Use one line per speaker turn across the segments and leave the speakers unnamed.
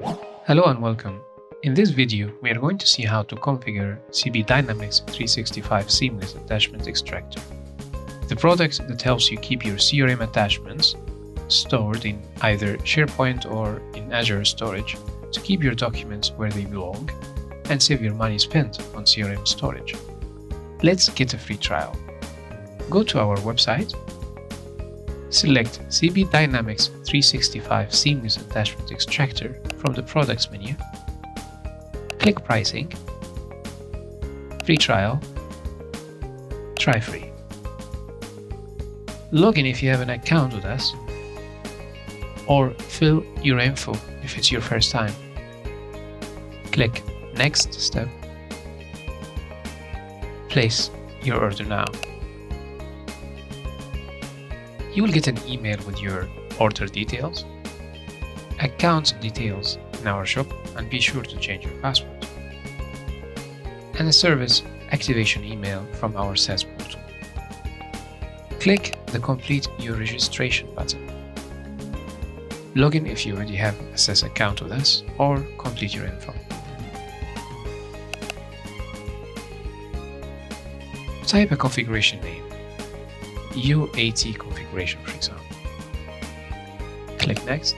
Hello and welcome. In this video, we are going to see how to configure CB Dynamics 365 Seamless Attachment Extractor, the product that helps you keep your CRM attachments stored in either SharePoint or in Azure Storage to keep your documents where they belong and save your money spent on CRM storage. Let's get a free trial. Go to our website, select CB Dynamics 365 Seamless Attachment Extractor from the Products menu, click Pricing, Free Trial, Try Free. Log in if you have an account with us, or fill your info if it's your first time. Click Next step. Place your order now. You will get an email with your order details, account details in our shop, and be sure to change your password, and a service activation email from our SaaS portal. Click the Complete Your Registration button. Log in if you already have a SaaS account with us, or complete your info. Type a configuration name, UAT configuration for example. Click Next.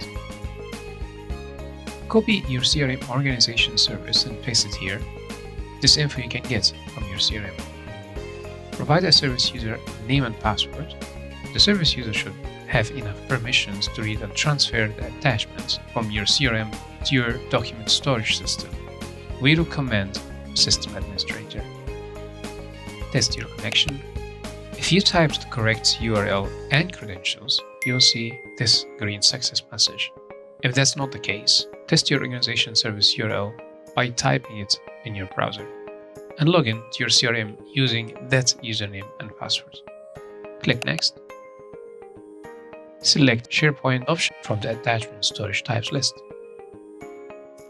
Copy your CRM organization service and paste it here. This info you can get from your CRM. Provide a service user name and password. The service user should have enough permissions to read and transfer the attachments from your CRM to your document storage system. We recommend System Administrator. Test your connection. If you typed the correct URL and credentials, you'll see this green success message. If that's not the case, test your organization service URL by typing it in your browser and log in to your CRM using that username and password. Click Next. Select SharePoint option from the attachment storage types list.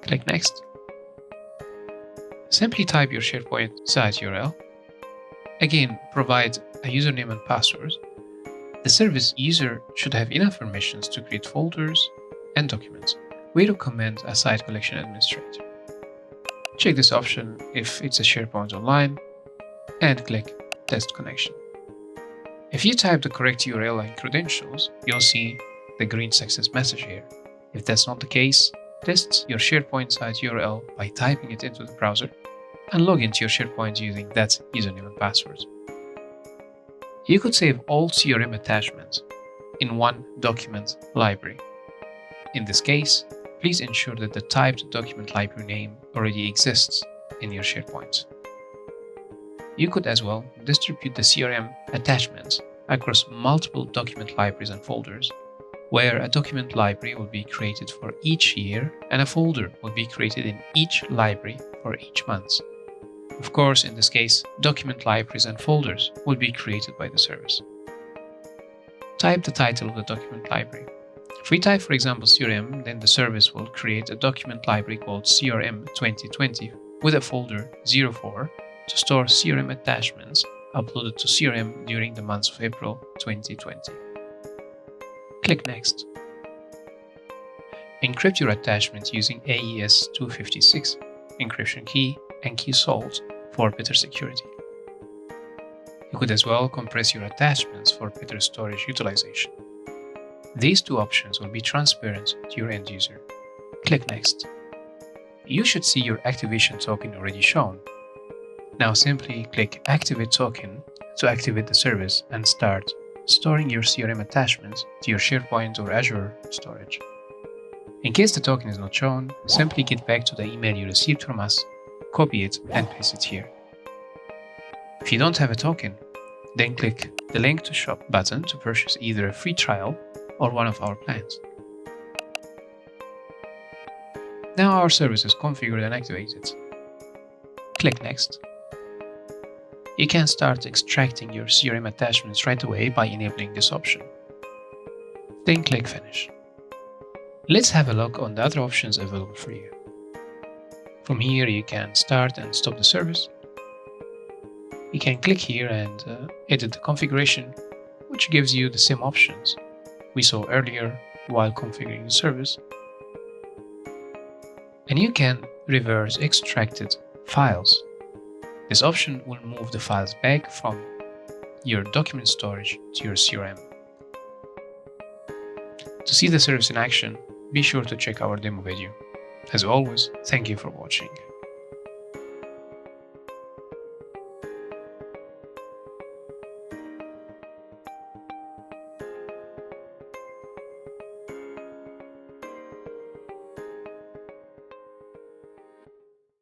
Click Next. Simply type your SharePoint site URL. Again, provide a username and password. The service user should have enough permissions to create folders and documents. We recommend a site collection administrator. Check this option if it's a SharePoint Online and click Test Connection. If you type the correct URL and credentials, you'll see the green success message here. If that's not the case, test your SharePoint site URL by typing it into the browser and log into your SharePoint using that username and password. You could save all CRM attachments in one document library. In this case, please ensure that the typed document library name already exists in your SharePoint. You could as well distribute the CRM attachments across multiple document libraries and folders, where a document library will be created for each year and a folder will be created in each library for each month. Of course, in this case, document libraries and folders will be created by the service. Type the title of the document library. If we type, for example, CRM, then the service will create a document library called CRM 2020 with a folder 04 to store CRM attachments uploaded to CRM during the months of April 2020. Click Next. Encrypt your attachment using AES 256 encryption key and key salt for better security. You could as well compress your attachments for better storage utilization. These two options will be transparent to your end user. Click Next. You should see your activation token already shown. Now simply click Activate Token to activate the service and start storing your CRM attachments to your SharePoint or Azure storage. In case the token is not shown, simply get back to the email you received from us, copy it and paste it here. If you don't have a token, then click the Link to Shop button to purchase either a free trial or one of our plans. Now our service is configured and activated. Click Next. You can start extracting your CRM attachments right away by enabling this option. Then click Finish. Let's have a look on the other options available for you. From here, you can start and stop the service. You can click here and edit the configuration, which gives you the same options we saw earlier while configuring the service. And you can reverse extracted files. This option will move the files back from your document storage to your CRM. To see the service in action, be sure to check our demo video. As always, thank you for watching.